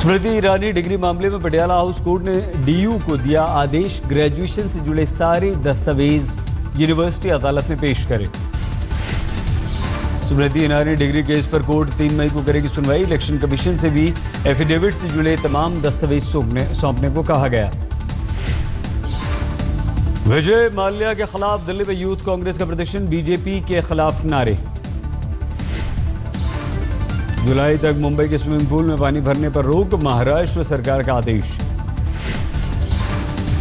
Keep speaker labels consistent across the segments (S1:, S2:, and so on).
S1: Smriti Irani degree मामले में Patiala house court ने डीयू को दिया आदेश, ग्रेजुएशन से जुड़े सारे दस्तावेज यूनिवर्सिटी अदालत में पेश करें। स्मृति ईरानी डिग्री केस पर कोर्ट 3 मई को करेगी सुनवाई। इलेक्शन कमीशन से भी एफिडेविट से जुड़े तमाम दस्तावेज सौंपने को कहा गया। विजय माल्या के खिलाफ दिल्ली में यूथ कांग्रेस का प्रदर्शन, बीजेपी के खिलाफ नारे। जुलाई तक मुंबई के स्विमिंग पूल में पानी भरने पर रोक, महाराष्ट्र सरकार का आदेश।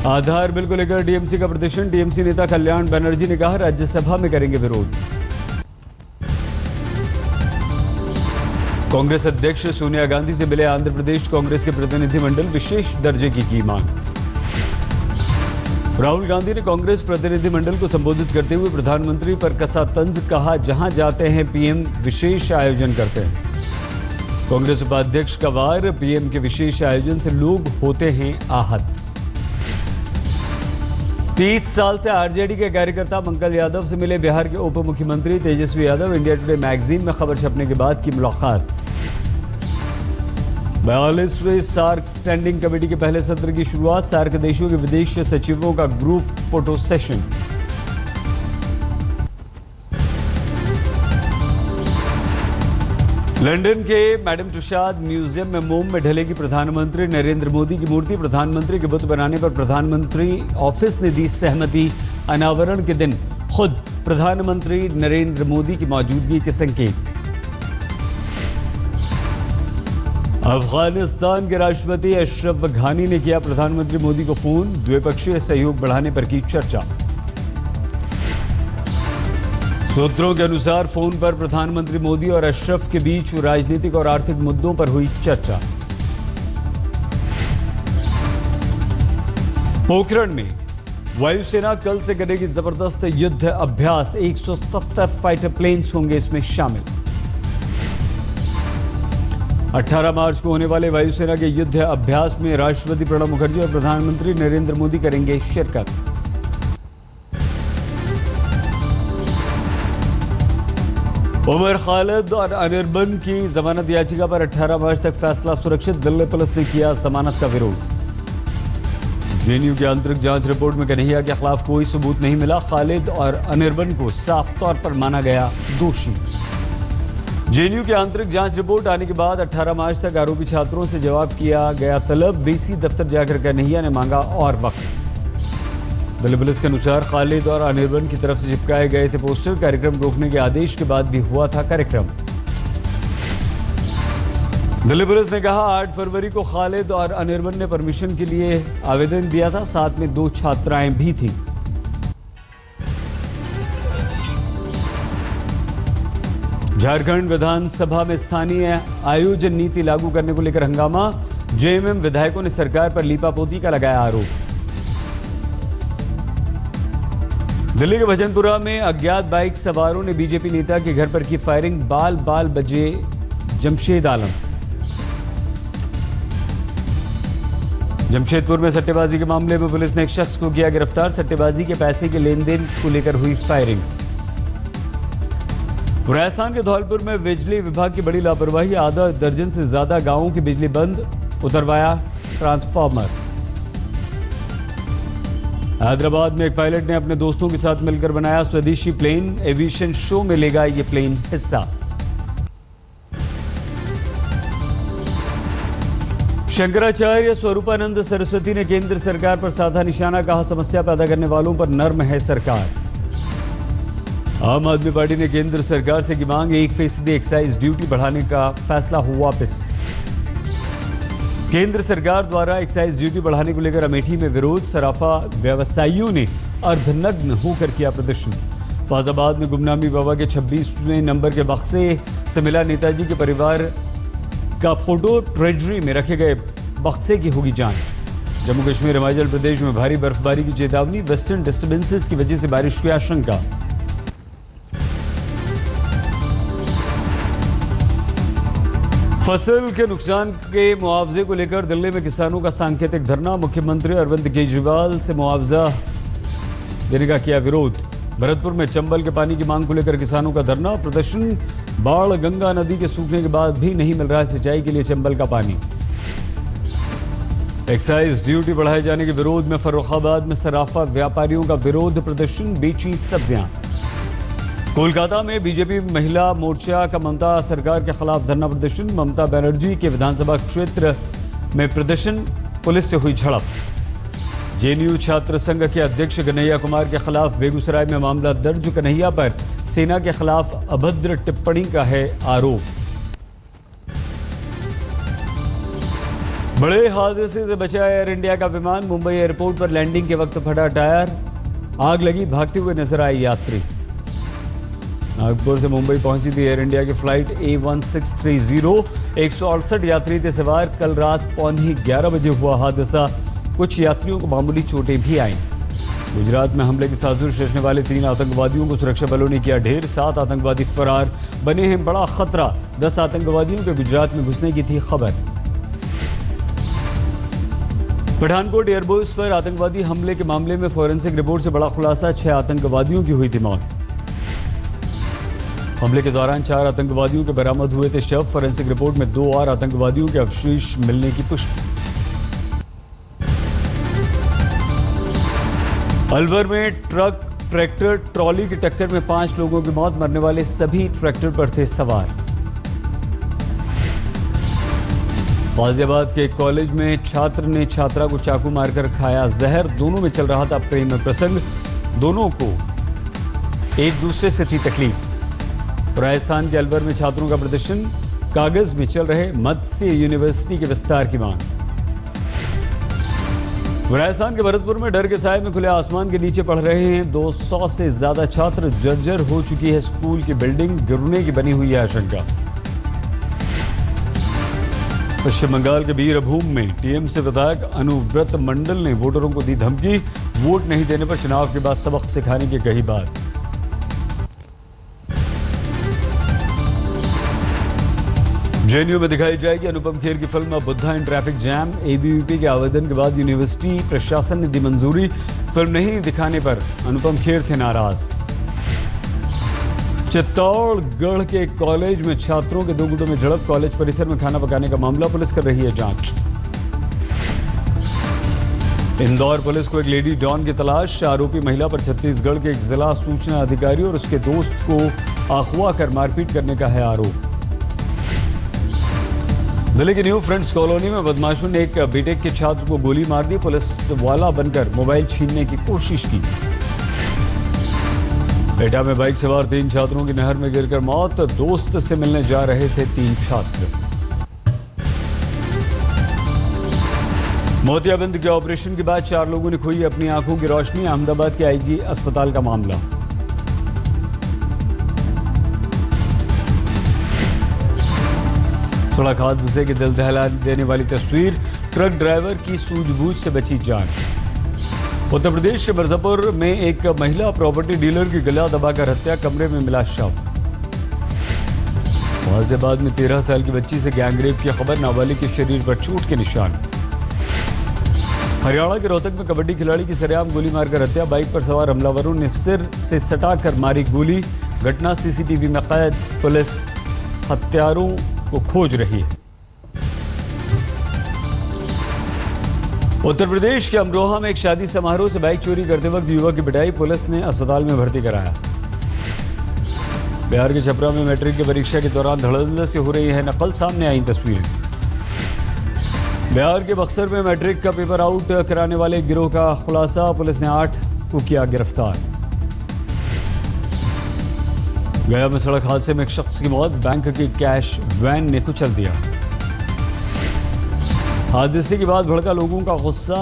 S1: आधार बिल को लेकर टीएमसी का प्रदर्शन, टीएमसी नेता कल्याण बनर्जी ने कहा राज्यसभा में करेंगे विरोध। कांग्रेस अध्यक्ष सोनिया गांधी से मिले आंध्र प्रदेश कांग्रेस के प्रतिनिधिमंडल, विशेष दर्जे की मांग। राहुल गांधी ने कांग्रेस प्रतिनिधिमंडल को संबोधित करते हुए प्रधानमंत्री पर कसा तंज, कहा जहां जाते हैं पीएम विशेष आयोजन करते हैं। कांग्रेस उपाध्यक्ष का वार, पीएम के विशेष आयोजन से लोग होते हैं आहत। 30 साल से आरजेडी के कार्यकर्ता मंगल यादव से मिले बिहार के उप मुख्यमंत्री Tejashwi Yadav, India today magazine में खबर छपने के बाद की मुलाकात। 42वें सार्क स्टैंडिंग कमेटी के पहले सत्र की शुरुआत, सार्क देशों के विदेश सचिवों का ग्रुप फोटो सेशन। लंदन के मैडम तुसाद म्यूजियम में मोम में ढलेगी प्रधानमंत्री नरेंद्र मोदी की मूर्ति। प्रधानमंत्री के बुत बनाने पर प्रधानमंत्री ऑफिस ने दी सहमति। अनावरण के दिन खुद प्रधानमंत्री नरेंद्र मोदी की मौजूदगी के संकेत। अफगानिस्तान के राष्ट्रपति अशरफ घानी ने किया प्रधानमंत्री मोदी को फोन, द्विपक्षीय सहयोग बढ़ाने पर की चर्चा। सूत्रों के अनुसार फोन पर प्रधानमंत्री मोदी और अशरफ के बीच राजनीतिक और आर्थिक मुद्दों पर हुई चर्चा। पोखरण में वायुसेना कल से करेगी जबरदस्त युद्ध अभ्यास, 170 फाइटर प्लेन्स होंगे इसमें शामिल। 18 मार्च को होने वाले वायुसेना के युद्ध अभ्यास में राष्ट्रपति प्रणब मुखर्जी और प्रधानमंत्री नरेंद्र मोदी करेंगे शिरकत। उमर खालिद और अनिर्बन की जमानत याचिका पर 18 मार्च तक फैसला सुरक्षित, दिल्ली पुलिस ने किया जमानत का विरोध। जेएनयू की आंतरिक जांच रिपोर्ट में कन्हैया के खिलाफ कोई सबूत नहीं मिला, खालिद और अनिर्बन को साफ तौर पर माना गया दोषी। जेएनयू की आंतरिक जांच रिपोर्ट आने के बाद 18 मार्च तक आरोपी छात्रों से जवाब किया गया तलब। वीसी दफ्तर जाकर कन्हैया ने मांगा और वक्त। दिल्ली पुलिस के अनुसार खालिद और अनिर्बन की तरफ से चिपकाए गए थे पोस्टर। कार्यक्रम रोकने के आदेश के बाद भी हुआ था कार्यक्रम। दिल्ली पुलिस ने कहा 8 फरवरी को खालिद और अनिर्बन ने परमिशन के लिए आवेदन दिया था, साथ में 2 छात्राएं भी थीं। झारखंड विधानसभा में स्थानीय आयोजन नीति लागू करने को लेकर हंगामा, जेएमएम विधायकों ने सरकार पर लीपापोती का लगाया आरोप। दिल्ली के भजनपुरा में अज्ञात बाइक सवारों ने बीजेपी नेता के घर पर की फायरिंग, बाल बाल बजे जमशेद आलम। जमशेदपुर में सट्टेबाजी के मामले में पुलिस ने एक शख्स को किया गिरफ्तार, सट्टेबाजी के पैसे के लेन देन को लेकर हुई फायरिंग। राजस्थान के धौलपुर में बिजली विभाग की बड़ी लापरवाही, आधा दर्जन से ज्यादा गांवों की बिजली बंद, उतरवाया ट्रांसफार्मर। हैदराबाद में एक पायलट ने अपने दोस्तों के साथ मिलकर बनाया स्वदेशी प्लेन, एविएशन शो में लेगा ये प्लेन हिस्सा। शंकराचार्य स्वरूपानंद सरस्वती ने केंद्र सरकार पर साधा निशाना, कहा समस्या पैदा करने वालों पर नर्म है सरकार। आम आदमी पार्टी ने केंद्र सरकार से की मांग, 1% एक्साइज ड्यूटी बढ़ाने का फैसला हुआ वापस। केंद्र सरकार द्वारा एक्साइज ड्यूटी बढ़ाने को लेकर अमेठी में विरोध, सराफा व्यवसायियों ने अर्धनग्न होकर किया प्रदर्शन। फैजाबाद में गुमनामी बाबा के 26वें नंबर के बक्से से मिला नेताजी के परिवार का फोटो, ट्रेजरी में रखे गए बक्से की होगी जांच। जम्मू कश्मीर हिमाचल प्रदेश में भारी बर्फबारी की चेतावनी, वेस्टर्न डिस्टर्बेंसेस की वजह से बारिश की आशंका। फसल के नुकसान के मुआवजे को लेकर दिल्ली में किसानों का सांकेतिक धरना, मुख्यमंत्री अरविंद केजरीवाल से मुआवजा देने का किया विरोध। भरतपुर में चंबल के पानी की मांग को लेकर किसानों का धरना, प्रदर्शन। बाढ़, गंगा नदी के सूखने के बाद भी नहीं मिल रहा है सिंचाई के लिए चंबल का पानी। एक्साइज ड्यूटी बढ़ाए जाने के विरोध में फर्रुखाबाद में सराफा व्यापारियों का विरोध प्रदर्शन, बेची सब्जियां। कोलकाता में बीजेपी महिला मोर्चा का ममता सरकार के खिलाफ धरना प्रदर्शन, ममता बनर्जी के विधानसभा क्षेत्र में प्रदर्शन, पुलिस से हुई झड़प। जेएनयू छात्र संघ के अध्यक्ष कन्हैया कुमार के खिलाफ बेगूसराय में मामला दर्ज, कन्हैया पर सेना के खिलाफ अभद्र टिप्पणी का है आरोप। बड़े हादसे से बचा एयर इंडिया का विमान, मुंबई एयरपोर्ट पर लैंडिंग के वक्त फटा टायर, आग लगी, भागते हुए नजर आए यात्री। नागपुर से मुंबई पहुंची थी एयर इंडिया की फ्लाइट A1630, 168 यात्री थे सवार। कल रात 11:15 बजे हुआ हादसा, कुछ यात्रियों को मामूली चोटें भी आईं। गुजरात में हमले की साजिश रचने वाले 3 आतंकवादियों को सुरक्षा बलों ने किया ढेर, 7 आतंकवादी फरार, बने हैं बड़ा खतरा। 10 आतंकवादियों के गुजरात में घुसने की थी खबर। पठानकोट एयरबेस पर आतंकवादी हमले के मामले में फॉरेंसिक रिपोर्ट से बड़ा खुलासा, 6 आतंकवादियों की हुई थी मौत। हमले के दौरान 4 आतंकवादियों के बरामद हुए थे शव, फॉरेंसिक रिपोर्ट में 2 और आतंकवादियों के अवशेष मिलने की पुष्टि। अलवर में ट्रक ट्रैक्टर ट्रॉली की टक्कर में 5 लोगों की मौत, मरने वाले सभी ट्रैक्टर पर थे सवार। गाजियाबाद के कॉलेज में छात्र ने छात्रा को चाकू मारकर खाया जहर, दोनों में चल रहा था प्रेम प्रसंग, दोनों को एक दूसरे से थी तकलीफ। राजस्थान के अलवर में छात्रों का प्रदर्शन, कागज में चल रहे मत्स्य यूनिवर्सिटी के विस्तार की मांग। राजस्थान के भरतपुर में डर के साए में खुले आसमान के नीचे पढ़ रहे हैं 200 से ज्यादा छात्र, जर्जर हो चुकी है स्कूल की बिल्डिंग, गिरने की बनी हुई है आशंका। पश्चिम बंगाल के बीरभूम में टीएमसी विधायक अनुव्रत मंडल ने वोटरों को दी धमकी, वोट नहीं देने पर चुनाव के बाद सबक सिखाने की कही बात। जेएनयू में दिखाई जाएगी अनुपम खेर की film Buddha in traffic jam, ABVP के आवेदन के बाद यूनिवर्सिटी प्रशासन ने दी मंजूरी, फिल्म नहीं दिखाने पर अनुपम खेर थे नाराज। चित्तौड़गढ़ के कॉलेज में छात्रों के 2 गुटों में झड़प, कॉलेज परिसर में खाना पकाने का मामला, पुलिस कर रही है जांच। इंदौर पुलिस को एक लेडी डॉन की तलाश, आरोपी महिला पर छत्तीसगढ़ के एक जिला सूचना अधिकारी और उसके दोस्त को अगवा कर मारपीट करने का है आरोप। दिल्ली के न्यू फ्रेंड्स कॉलोनी में बदमाशों ने एक बीटेक के छात्र को गोली मार दी, पुलिस वाला बनकर मोबाइल छीनने की कोशिश की। एटा में बाइक सवार 3 छात्रों की नहर में गिरकर मौत, दोस्त से मिलने जा रहे थे 3 छात्र। मोतियाबिंद के ऑपरेशन के बाद 4 लोगों ने खोई अपनी आंखों की रोशनी, अहमदाबाद के आईजी अस्पताल का मामला। सड़क हादसे की दिल दहला देने वाली तस्वीर, ट्रक ड्राइवर की सूझबूझ से बची जान। उत्तर प्रदेश के मिर्जापुर में एक महिला प्रॉपर्टी डीलर की गला दबाकर हत्या, कमरे में मिला शव। गाजियाबाद में 13 साल की बच्ची से गैंगरेप की खबर, नाबालिग के शरीर पर चोट के निशान। हरियाणा के रोहतक में कबड्डी खिलाड़ी की सरेआम गोली मारकर हत्या, बाइक पर सवार हमलावरों ने सिर से सटाकर मारी गोली, घटना सीसीटीवी में कैद, पुलिस हत्यारों को खोज रही है। उत्तर प्रदेश के अमरोहा में एक शादी समारोह से बाइक चोरी करते वक्त युवक की पिटाई, पुलिस ने अस्पताल में भर्ती कराया। बिहार के छपरा में मैट्रिक की परीक्षा के दौरान धड़ल्ले से हो रही है नकल, सामने आई तस्वीरें। बिहार के बक्सर में मैट्रिक का पेपर आउट कराने वाले गिरोह का खुलासा, पुलिस ने 8 को किया गिरफ्तार। गया में सड़क हादसे में एक शख्स की मौत, बैंक की कैश वैन ने कुचल दिया। हादसे के बाद भड़का लोगों का गुस्सा,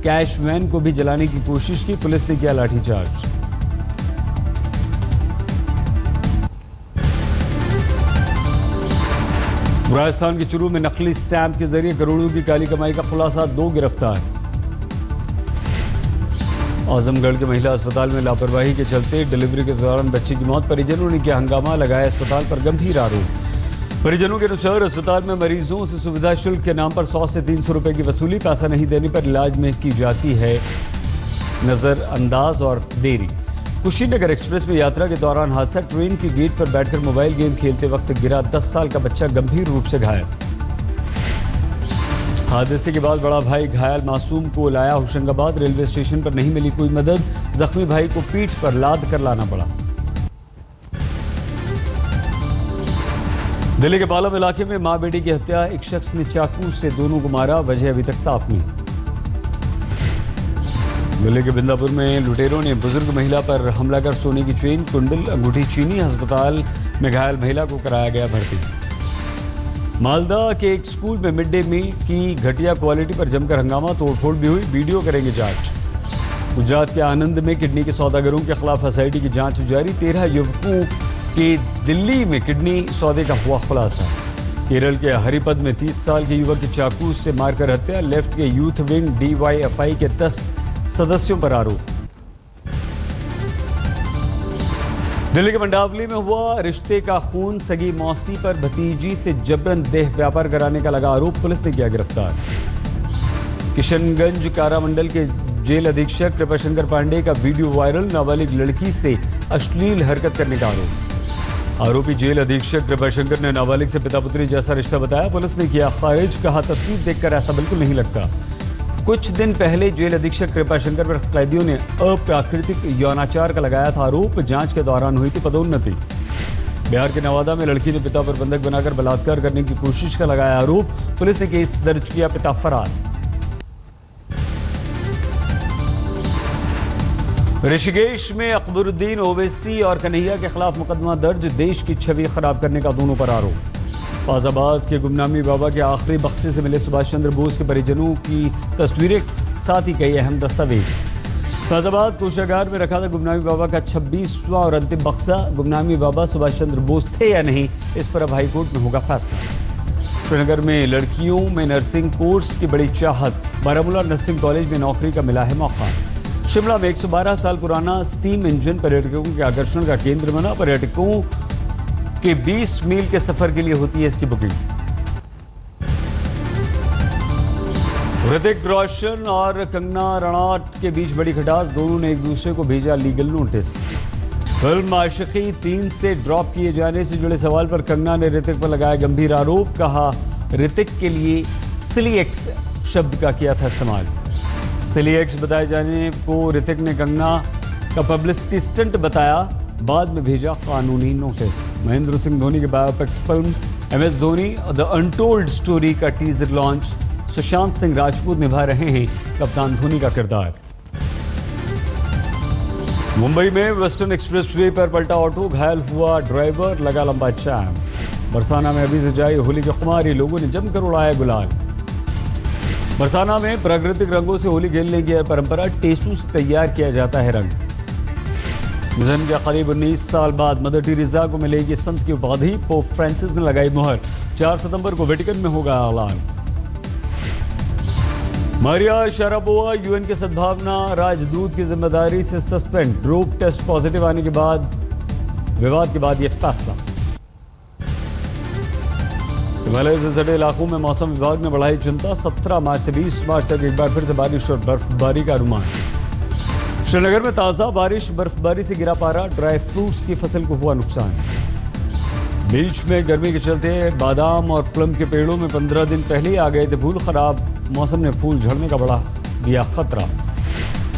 S1: कैश वैन को भी जलाने की कोशिश की, पुलिस ने किया लाठीचार्ज। राजस्थान के चुरू में नकली स्टैंप के जरिए करोड़ों की काली कमाई का खुलासा, 2 गिरफ्तार। आजमगढ़ के महिला अस्पताल में लापरवाही के चलते डिलीवरी के दौरान बच्चे की मौत, परिजनों ने किया हंगामा, लगाया अस्पताल पर गंभीर आरोप। परिजनों के अनुसार अस्पताल में मरीजों से सुविधा शुल्क के नाम पर 100 से 300 रुपए की वसूली, पैसा नहीं देने पर इलाज में की जाती है नजरअंदाज और देरी। कुशीनगर एक्सप्रेस में यात्रा के दौरान हादसा, ट्रेन की गेट पर बैठकर मोबाइल गेम खेलते वक्त गिरा 10 साल का बच्चा गंभीर रूप से घायल। हादसे के बाद बड़ा भाई घायल मासूम को लाया होशंगाबाद। रेलवे स्टेशन पर नहीं मिली कोई मदद, जख्मी भाई को पीठ पर लाद कर लाना पड़ा। दिल्ली के पालम इलाके में मां बेटी की हत्या, एक शख्स ने चाकू से दोनों को मारा, वजह अभी तक साफ नहीं। दिल्ली के बिंदापुर में लुटेरों ने बुजुर्ग महिला पर हमला कर सोने की चेन, कुंडल, अंगूठी छीनी। अस्पताल में घायल महिला को कराया गया भर्ती। मालदा के एक स्कूल में मिड डे मील की घटिया क्वालिटी पर जमकर हंगामा, तोड़फोड़ भी हुई। वीडियो करेंगे जांच। गुजरात के आनंद में किडनी के सौदागरों के खिलाफ एसआईटी की जांच जारी। 13 युवकों के दिल्ली में किडनी सौदे का हुआ खुलासा। केरल के हरिपद में 30 साल के युवक की चाकू से मारकर हत्या। लेफ्ट के यूथ विंग डीवाईएफआई के 10 सदस्यों पर आरोप। दिल्ली के मंडावली में हुआ रिश्ते का खून, सगी मौसी पर भतीजी से जबरन देह व्यापार कराने का लगा आरोप, पुलिस ने किया गिरफ्तार। किशनगंज कारा मंडल के जेल अधीक्षक कृपाशंकर पांडे का वीडियो वायरल, नाबालिग लड़की से अश्लील हरकत करने का आरोप। आरोपी जेल अधीक्षक कृपाशंकर ने नाबालिग से पिता पुत्री जैसा रिश्ता बताया, पुलिस ने किया खारिज, कहा तस्वीर देखकर ऐसा बिल्कुल नहीं लगता। कुछ दिन पहले जेल अधीक्षक कृपाशंकर पर कैदियों ने अप्राकृतिक यौनाचार का लगाया था आरोप, जांच के दौरान हुई थी पदोन्नति। बिहार के नवादा में लड़की ने पिता पर बंधक बनाकर बलात्कार करने की कोशिश का लगाया आरोप, पुलिस ने केस दर्ज किया, पिता फरार। ऋषिकेश में अकबरुद्दीन ओवैसी और कन्हैया के खिलाफ मुकदमा दर्ज, देश की छवि खराब करने का दोनों पर आरोप। फैजाबाद के गुमनामी बाबा के आखिरी बक्से से मिले सुभाष चंद्र बोस के परिजनों की तस्वीरें, साथ ही कई अहम दस्तावेज। फैजाबाद कोषागार में रखा था गुमनामी बाबा का 26वां और अंतिम बक्सा। गुमनामी बाबा सुभाष चंद्र बोस थे या नहीं, इस पर अब हाईकोर्ट में होगा फैसला। श्रीनगर में लड़कियों में नर्सिंग कोर्स की बड़ी चाहत, बारामूला नर्सिंग कॉलेज में नौकरी का मिला है मौका। शिमला में 112 साल पुराना स्टीम इंजन पर्यटकों के आकर्षण का केंद्र बना। पर्यटकों के 20 मील के सफर के लिए होती है इसकी बुकिंग। ऋतिक रोशन और कंगना रनौत के बीच बड़ी खटास, दोनों ने एक दूसरे को भेजा लीगल नोटिस। फिल्म आशिकी 3 से ड्रॉप किए जाने से जुड़े सवाल पर कंगना ने ऋतिक पर लगाया गंभीर आरोप, कहा ऋतिक के लिए सिली एक्स शब्द का किया था इस्तेमाल। सिली एक्स बताए जाने को ऋतिक ने कंगना का पब्लिसिटी स्टंट बताया, बाद में भेजा कानूनी नोटिस। महेंद्र सिंह धोनी के biopic film MS Dhoni the untold story का टीजर लॉन्च, सुशांत सिंह राजपूत निभा रहे हैं कप्तान धोनी का किरदार। मुंबई में वेस्टर्न एक्सप्रेसवे पर पलटा ऑटो, घायल हुआ ड्राइवर, लगा लंबा जाम। बरसाना में अभी से जाई होली की खुमारी, लोगों ने जमकर उड़ाया गुलाल। बरसाना में प्राकृतिक रंगों से होली खेलने की परंपरा, टेसू से तैयार किया जाता है रंग। निधन के करीब 19 साल बाद मदर टेरेसा को मिलेगी संत की उपाधि, पोप फ्रांसिस ने लगाई मुहर। 4 सितंबर को वेटिकन में होगा ऐलान। मारिया शारापोवा यूएन के सद्भावना राजदूत की जिम्मेदारी से सस्पेंड, ड्रोप टेस्ट पॉजिटिव आने के बाद विवाद के बाद यह फैसला। हिमालय से सटे इलाकों में मौसम विभाग ने बढ़ाई चिंता, 17 मार्च से 20 मार्च तक एक बार फिर से बारिश और बर्फबारी का अनुमान। श्रीनगर में ताज़ा बारिश, बर्फबारी से गिरा पारा, ड्राई फ्रूट्स की फसल को हुआ नुकसान। बीच में गर्मी के चलते बादाम और प्लम के पेड़ों में 15 दिन पहले ही आ गए थे फूल, खराब मौसम ने फूल झड़ने का बढ़ा दिया खतरा।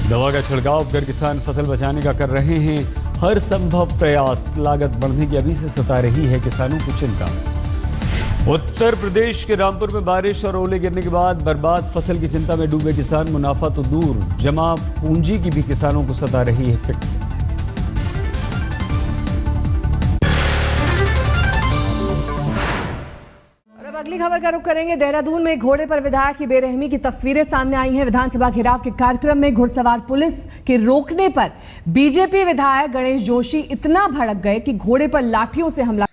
S1: दवा का छिड़काव कर किसान फसल बचाने का कर रहे हैं हर संभव प्रयास, लागत बढ़ने की अभी से सता रही है किसानों को चिंता। उत्तर प्रदेश के रामपुर में बारिश और ओले गिरने के बाद बर्बाद फसल की चिंता में डूबे किसान, मुनाफा तो दूर जमा पूंजी की भी किसानों को सता रही है फिक्र।
S2: अगली खबर का रुख करेंगे। देहरादून में घोड़े पर विधायक की बेरहमी की तस्वीरें सामने आई हैं। विधानसभा घेराव के कार्यक्रम में घुड़सवार पुलिस के रोकने पर बीजेपी विधायक गणेश जोशी इतना भड़क गए कि घोड़े पर लाठियों से हमला।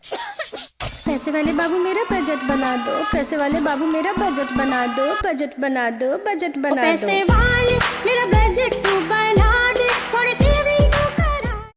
S3: पैसे वाले बाबू मेरा बजट बना दो, पैसे वाले बाबू मेरा बजट बना दो, बजट बना दो, बजट बना दो, पैसे वाले मेरा बजट तू